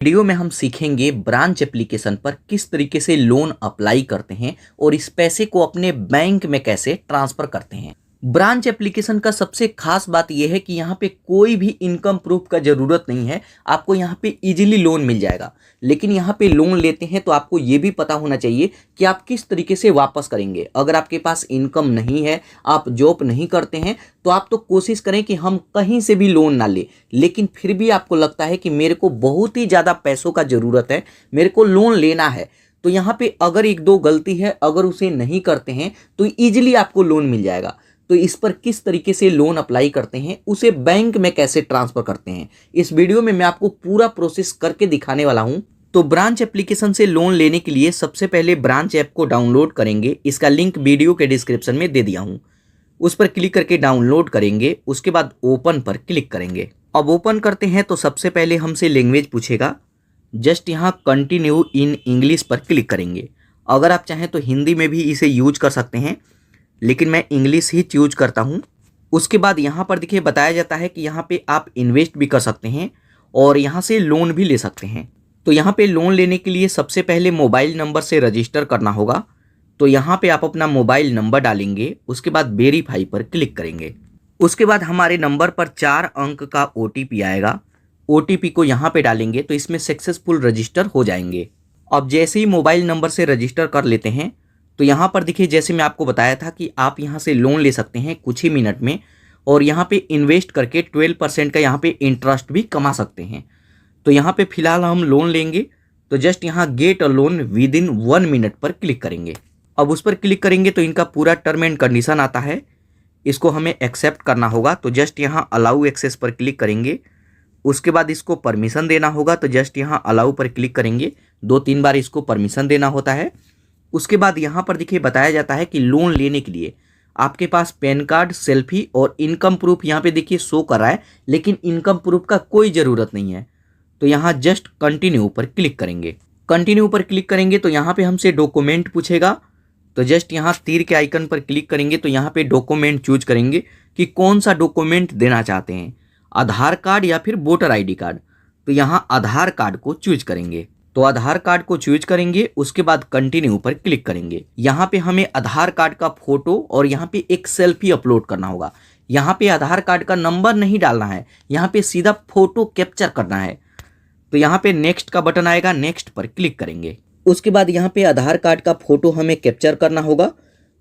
Video में हम सीखेंगे ब्रांच एप्लीकेशन पर किस तरीके से लोन अप्लाई करते हैं और इस पैसे को अपने बैंक में कैसे ट्रांसफर करते हैं। ब्रांच एप्लीकेशन का सबसे खास बात यह है कि यहाँ पे कोई भी इनकम प्रूफ का ज़रूरत नहीं है। आपको यहाँ पे इजीली लोन मिल जाएगा। लेकिन यहाँ पे लोन लेते हैं तो आपको ये भी पता होना चाहिए कि आप किस तरीके से वापस करेंगे। अगर आपके पास इनकम नहीं है, आप जॉब नहीं करते हैं, तो आप तो कोशिश करें कि हम कहीं से भी लोन ना लें। लेकिन फिर भी आपको लगता है कि मेरे को बहुत ही ज़्यादा पैसों का ज़रूरत है, मेरे को लोन लेना है, तो यहाँ पे अगर एक दो गलती है, अगर उसे नहीं करते हैं तो ईजिली आपको लोन मिल जाएगा। तो इस पर किस तरीके से लोन अप्लाई करते हैं, उसे बैंक में कैसे ट्रांसफर करते हैं, इस वीडियो में मैं आपको पूरा प्रोसेस करके दिखाने वाला हूं। तो ब्रांच एप्लीकेशन से लोन लेने के लिए सबसे पहले ब्रांच ऐप को डाउनलोड करेंगे। इसका लिंक वीडियो के डिस्क्रिप्शन में दे दिया हूं। उस पर क्लिक करके डाउनलोड करेंगे। उसके बाद ओपन पर क्लिक करेंगे। अब ओपन करते हैं तो सबसे पहले हमसे लैंग्वेज पूछेगा। जस्ट यहाँ कंटिन्यू इन इंग्लिश पर क्लिक करेंगे। अगर आप चाहें तो हिंदी में भी इसे यूज कर सकते हैं, लेकिन मैं इंग्लिश ही चूज करता हूं। उसके बाद यहाँ पर देखिए बताया जाता है कि यहाँ पे आप इन्वेस्ट भी कर सकते हैं और यहाँ से लोन भी ले सकते हैं। तो यहाँ पे लोन लेने के लिए सबसे पहले मोबाइल नंबर से रजिस्टर करना होगा। तो यहाँ पे आप अपना मोबाइल नंबर डालेंगे। उसके बाद वेरीफाई पर क्लिक करेंगे। उसके बाद हमारे नंबर पर 4 अंक का OTP आएगा। OTP को यहाँ पे डालेंगे तो इसमें सक्सेसफुल रजिस्टर हो जाएंगे। अब जैसे ही मोबाइल नंबर से रजिस्टर कर लेते हैं तो यहाँ पर देखिए, जैसे मैं आपको बताया था कि आप यहाँ से लोन ले सकते हैं कुछ ही मिनट में, और यहाँ पे इन्वेस्ट करके 12% का यहाँ पे इंटरेस्ट भी कमा सकते हैं। तो यहाँ पे फिलहाल हम लोन लेंगे तो जस्ट यहाँ get a loan with in 1 minute पर क्लिक करेंगे। अब उस पर क्लिक करेंगे तो इनका पूरा टर्म एंड कंडीशन आता है, इसको हमें एक्सेप्ट करना होगा। तो जस्ट यहाँ अलाउ एक्सेस पर क्लिक करेंगे। उसके बाद इसको परमिशन देना होगा। तो जस्ट यहाँ अलाउ पर क्लिक करेंगे। 2-3 बार इसको परमिशन देना होता है। उसके बाद यहाँ पर देखिए बताया जाता है कि लोन लेने के लिए आपके पास पैन कार्ड, सेल्फी और इनकम प्रूफ यहाँ पे देखिए शो कर रहा है, लेकिन इनकम प्रूफ का कोई ज़रूरत नहीं है। तो यहाँ जस्ट कंटिन्यू पर क्लिक करेंगे। कंटिन्यू पर क्लिक करेंगे तो यहाँ पे हमसे डॉक्यूमेंट पूछेगा। तो जस्ट यहाँ तीर के आइकन पर क्लिक करेंगे तो यहाँ पे डॉक्यूमेंट चूज करेंगे कि कौन सा डॉक्यूमेंट देना चाहते हैं, आधार कार्ड या फिर वोटर ID कार्ड। तो यहाँ आधार कार्ड को चूज करेंगे। तो आधार कार्ड को चूज करेंगे। उसके बाद कंटिन्यू पर क्लिक करेंगे। यहाँ पे हमें आधार कार्ड का फोटो और यहाँ पे एक सेल्फी अपलोड करना होगा। यहाँ पे आधार कार्ड का नंबर नहीं डालना है, यहाँ पे सीधा फोटो कैप्चर करना है। तो यहाँ पे नेक्स्ट का बटन आएगा, नेक्स्ट पर क्लिक करेंगे। उसके बाद यहाँ पे आधार कार्ड का फोटो हमें कैप्चर करना होगा।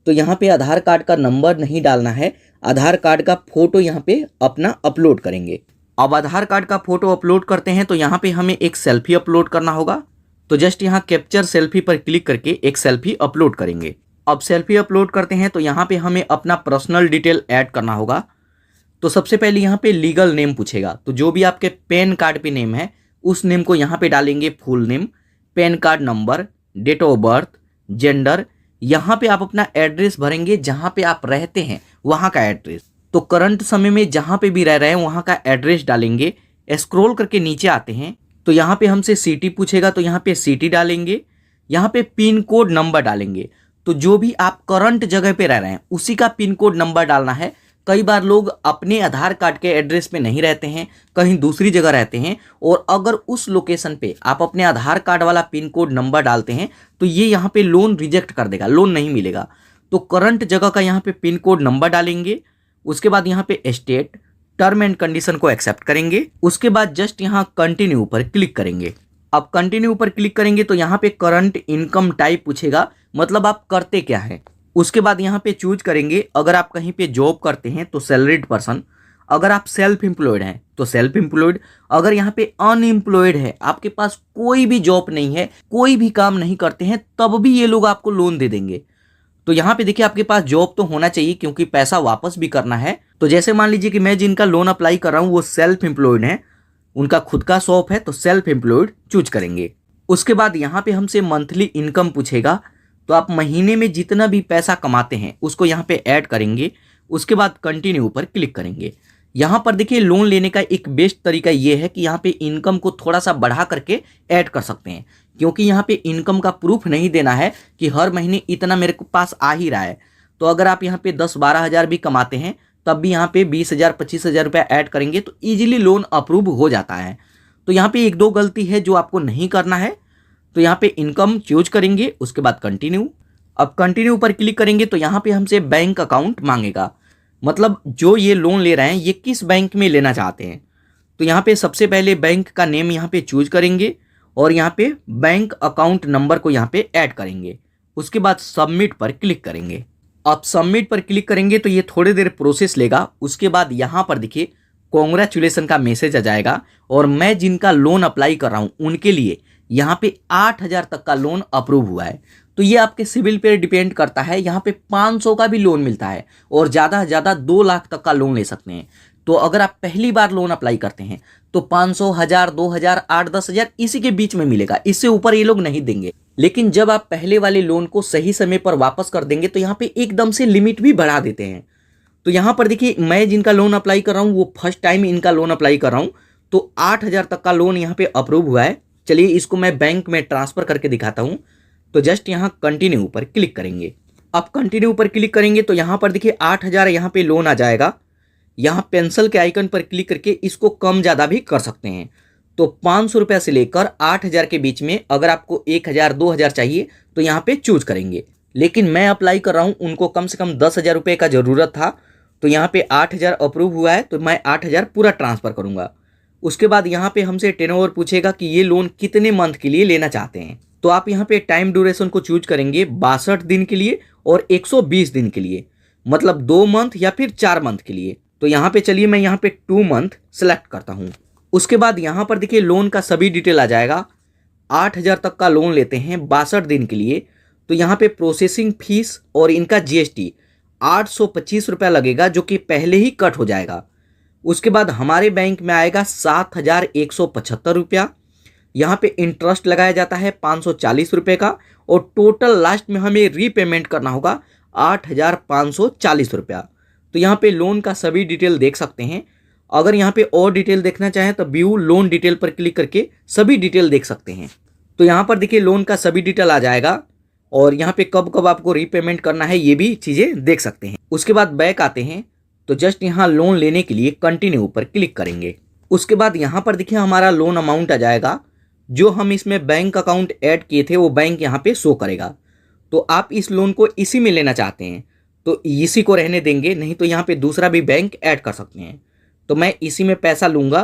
तो यहाँ पे आधार कार्ड का नंबर नहीं डालना है, आधार कार्ड का फोटो यहाँ पे अपना अपलोड करेंगे। अब आधार कार्ड का फोटो अपलोड करते हैं तो यहाँ पे हमें एक सेल्फी अपलोड करना होगा। तो जस्ट यहाँ कैप्चर सेल्फी पर क्लिक करके एक सेल्फी अपलोड करेंगे। अब सेल्फी अपलोड करते हैं तो यहाँ पे हमें अपना पर्सनल डिटेल ऐड करना होगा। तो सबसे पहले यहाँ पे लीगल नेम पूछेगा। तो जो भी आपके पैन कार्ड पे नेम है उस नेम को यहाँ पे डालेंगे, full name, PAN card number, date of birth, gender. यहाँ पे आप अपना एड्रेस भरेंगे, जहाँ पे आप रहते हैं वहाँ का एड्रेस। तो करंट समय में जहाँ पे भी रह रहे हैं वहाँ का एड्रेस डालेंगे। स्क्रॉल करके नीचे आते हैं तो यहाँ पे हमसे सिटी पूछेगा। तो यहाँ पे सिटी डालेंगे। यहाँ पे पिन कोड नंबर डालेंगे। तो जो भी आप करंट जगह पे रह रहे हैं उसी का पिन कोड नंबर डालना है। कई बार लोग अपने आधार कार्ड के एड्रेस पे नहीं रहते हैं, कहीं दूसरी जगह रहते हैं, और अगर उस लोकेशन पे आप अपने आधार कार्ड वाला पिन कोड नंबर डालते हैं तो ये यहाँ पे लोन रिजेक्ट कर देगा, लोन नहीं मिलेगा। तो करंट जगह का यहाँ पे पिन कोड नंबर डालेंगे। उसके बाद यहाँ पे स्टेट, टर्म एंड कंडीशन को एक्सेप्ट करेंगे। उसके बाद जस्ट यहाँ कंटिन्यू पर क्लिक करेंगे। अब कंटिन्यू पर क्लिक करेंगे तो यहाँ पे करंट इनकम टाइप पूछेगा, मतलब आप करते क्या है। उसके बाद यहाँ पे चूज करेंगे, अगर आप कहीं पे जॉब करते हैं तो सैलरीड पर्सन, अगर आप सेल्फ एम्प्लॉयड हैं तो सेल्फ एम्प्लॉयड, अगर यहाँ पे अनएम्प्लॉयड है, आपके पास कोई भी जॉब नहीं है, कोई भी काम नहीं करते हैं, तब भी ये लोग आपको लोन दे देंगे। तो यहाँ पे देखिए आपके पास जॉब तो होना चाहिए क्योंकि पैसा वापस भी करना है। तो जैसे मान लीजिए कि मैं जिनका लोन अप्लाई कर रहा हूँ वो सेल्फ एम्प्लॉयड है, उनका खुद का शॉप है, तो सेल्फ एम्प्लॉयड चूज करेंगे। उसके बाद यहाँ पे हमसे मंथली इनकम पूछेगा। तो आप महीने में जितना भी पैसा कमाते हैं उसको यहाँ पे ऐड करेंगे। उसके बाद कंटिन्यू पर क्लिक करेंगे। यहाँ पर देखिए लोन लेने का एक बेस्ट तरीका ये है कि यहाँ पे इनकम को थोड़ा सा बढ़ा करके ऐड कर सकते हैं, क्योंकि यहाँ पे इनकम का प्रूफ नहीं देना है कि हर महीने इतना मेरे पास आ ही रहा है। तो अगर आप यहाँ पे 10-12 हज़ार भी कमाते हैं तब भी यहाँ पे 20,000 25,000 रुपया ऐड करेंगे तो ईजिली लोन अप्रूव हो जाता है। तो यहाँ पे एक दो गलती है जो आपको नहीं करना है। तो यहाँ पे इनकम चूज करेंगे, उसके बाद कंटिन्यू। अब कंटिन्यू पर क्लिक करेंगे तो यहाँ पे हमसे बैंक अकाउंट मांगेगा, मतलब जो ये लोन ले रहे हैं ये किस बैंक में लेना चाहते हैं। तो यहाँ पे सबसे पहले बैंक का नेम यहाँ पे चूज करेंगे और यहाँ पे बैंक अकाउंट नंबर को यहाँ पे ऐड करेंगे। उसके बाद सबमिट पर क्लिक करेंगे। अब सबमिट पर क्लिक करेंगे तो ये थोड़ी देर प्रोसेस लेगा। उसके बाद यहाँ पर देखिए कॉन्ग्रेचुलेसन का मैसेज आ जाएगा और मैं जिनका लोन अप्लाई कर रहा हूँ उनके लिए यहाँ पे 8,000 तक का लोन अप्रूव हुआ है। तो ये आपके सिविल पे डिपेंड करता है। यहाँ पे 500 का भी लोन मिलता है और ज़्यादा से ज़्यादा 2 लाख तक का लोन ले सकते हैं। तो अगर आप पहली बार लोन अप्लाई करते हैं तो 500, 1000, 2000, 8-10 हज़ार इसी के बीच में मिलेगा, इससे ऊपर ये लोग नहीं देंगे। लेकिन जब आप पहले वाले लोन को सही समय पर वापस कर देंगे तो यहाँ पे एकदम से लिमिट भी बढ़ा देते हैं। तो यहाँ पर देखिए मैं जिनका लोन अप्लाई कर रहा हूँ वो फर्स्ट टाइम इनका लोन अप्लाई कर रहा हूँ, तो 8,000 तक का लोन यहाँ पे अप्रूव हुआ है। चलिए इसको मैं बैंक में ट्रांसफ़र करके दिखाता हूँ। तो जस्ट यहाँ कंटिन्यू पर क्लिक करेंगे। अब कंटिन्यू पर क्लिक करेंगे तो यहाँ पर देखिए 8,000 यहाँ पे लोन आ जाएगा। यहाँ पेंसिल के आइकन पर क्लिक करके इसको कम ज़्यादा भी कर सकते हैं। तो 500 रुपये से लेकर 8,000 के बीच में अगर आपको 1,000, 2,000 चाहिए तो यहाँ पे चूज करेंगे। लेकिन मैं अप्लाई कर रहा हूँ, उनको कम से कम 10,000 रुपये का ज़रूरत था, तो यहाँ पे 8,000 अप्रूव हुआ है तो मैं 8,000 पूरा ट्रांसफ़र करूँगा। उसके बाद यहाँ पे हमसे टेनओवर पूछेगा कि ये लोन कितने मंथ के लिए लेना चाहते हैं। तो आप यहाँ पे टाइम ड्यूरेशन को चूज करेंगे 62 दिन के लिए और 120 दिन के लिए, मतलब 2 मंथ या फिर 4 मंथ के लिए। तो यहाँ पे चलिए मैं यहाँ पे 2 मंथ सेलेक्ट करता हूँ। उसके बाद यहाँ पर देखिए लोन का सभी डिटेल आ जाएगा। 8,000 तक का लोन लेते हैं 62 दिन के लिए, तो यहाँ पे प्रोसेसिंग फीस और इनका GST 825 रुपया लगेगा, जो कि पहले ही कट हो जाएगा। उसके बाद हमारे बैंक में आएगा 7,175 रुपया। यहाँ पे इंटरेस्ट लगाया जाता है 540 रुपये का और टोटल लास्ट में हमें रीपेमेंट करना होगा 8,540 रुपया। तो यहाँ पे लोन का सभी डिटेल देख सकते हैं। अगर यहाँ पे और डिटेल देखना चाहें तो व्यू लोन डिटेल पर क्लिक करके सभी डिटेल देख सकते हैं। तो यहाँ पर देखिए लोन का सभी डिटेल आ जाएगा और यहाँ पे कब कब आपको रीपेमेंट करना है ये भी चीज़ें देख सकते हैं। उसके बाद बैक आते हैं तो जस्ट यहाँ लोन लेने के लिए कंटिन्यू पर क्लिक करेंगे। उसके बाद यहाँ पर देखिए हमारा लोन अमाउंट आ जाएगा। जो हम इसमें बैंक अकाउंट ऐड किए थे वो बैंक यहाँ पे शो करेगा। तो आप इस लोन को इसी में लेना चाहते हैं तो इसी को रहने देंगे, नहीं तो यहाँ पे दूसरा भी बैंक ऐड कर सकते हैं। तो मैं इसी में पैसा लूँगा,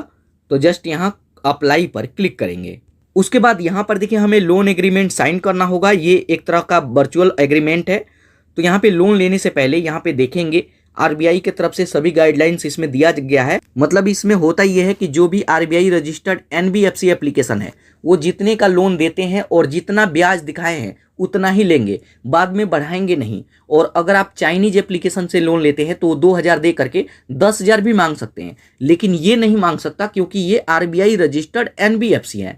तो जस्ट यहाँ अप्लाई पर क्लिक करेंगे। उसके बाद यहाँ पर देखिए हमें लोन एग्रीमेंट साइन करना होगा। ये एक तरह का वर्चुअल एग्रीमेंट है। तो यहाँ पे लोन लेने से पहले यहाँ पे देखेंगे RBI की तरफ से सभी गाइडलाइंस इसमें दिया गया है। मतलब इसमें होता ये है कि जो भी RBI रजिस्टर्ड NBFC एप्लीकेशन है वो जितने का लोन देते हैं और जितना ब्याज दिखाए हैं उतना ही लेंगे, बाद में बढ़ाएंगे नहीं। और अगर आप चाइनीज एप्लीकेशन से लोन लेते हैं तो 2,000 दे करके 10,000 भी मांग सकते हैं, लेकिन ये नहीं मांग सकता क्योंकि ये RBI रजिस्टर्ड NBFC है।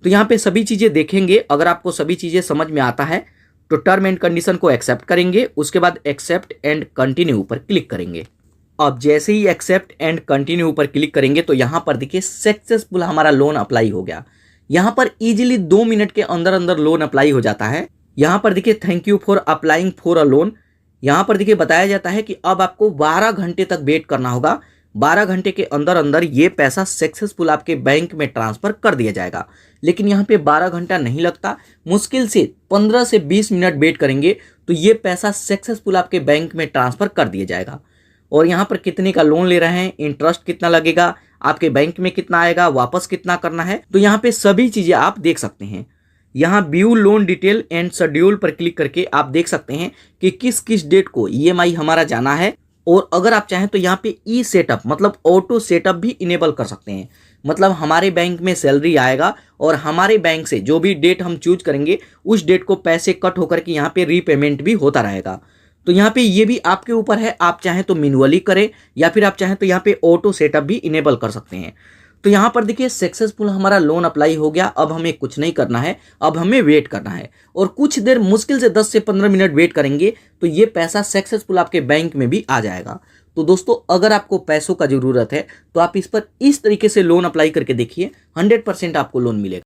तो यहाँ पे सभी चीज़ें देखेंगे। अगर आपको सभी चीज़ें समझ में आता है तो टर्म एंड कंडीशन को एक्सेप्ट करेंगे। उसके बाद एक्सेप्ट एंड कंटिन्यू पर क्लिक करेंगे। अब जैसे ही एक्सेप्ट एंड कंटिन्यू पर क्लिक करेंगे तो यहाँ पर देखिए सक्सेसफुल हमारा लोन अप्लाई हो गया। यहाँ पर इजीली 2 मिनट के अंदर अंदर लोन अप्लाई हो जाता है। यहाँ पर देखिए thank you for applying for a loan. यहाँ पर देखिए बताया जाता है कि अब आपको 12 घंटे तक वेट करना होगा। 12 घंटे के अंदर अंदर ये पैसा सक्सेसफुल आपके बैंक में ट्रांसफ़र कर दिया जाएगा। लेकिन यहाँ पे 12 घंटा नहीं लगता, मुश्किल से 15 से 20 मिनट वेट करेंगे तो ये पैसा सक्सेसफुल आपके बैंक में ट्रांसफ़र कर दिया जाएगा। और यहाँ पर कितने का लोन ले रहे हैं, इंटरेस्ट कितना लगेगा, आपके बैंक में कितना आएगा, वापस कितना करना है, तो यहाँ पे सभी चीज़ें आप देख सकते हैं। यहाँ view loan detail and schedule पर क्लिक करके आप देख सकते हैं कि किस किस डेट को EMI हमारा जाना है। और अगर आप चाहें तो यहाँ पे ई सेटअप मतलब ऑटो सेटअप भी इनेबल कर सकते हैं। मतलब हमारे बैंक में सैलरी आएगा और हमारे बैंक से जो भी डेट हम चूज करेंगे उस डेट को पैसे कट होकर के यहाँ पे रीपेमेंट भी होता रहेगा। तो यहाँ पे ये भी आपके ऊपर है, आप चाहें तो मैनुअली करें या फिर आप चाहें तो यहाँ पे ऑटो सेटअप भी इनेबल कर सकते हैं। तो यहाँ पर देखिए सक्सेसफुल हमारा लोन अप्लाई हो गया। अब हमें कुछ नहीं करना है, अब हमें वेट करना है और कुछ देर मुश्किल से 10 से 15 मिनट वेट करेंगे तो ये पैसा सक्सेसफुल आपके बैंक में भी आ जाएगा। तो दोस्तों अगर आपको पैसों का ज़रूरत है तो आप इस पर इस तरीके से लोन अप्लाई करके देखिए, 100% आपको लोन मिलेगा।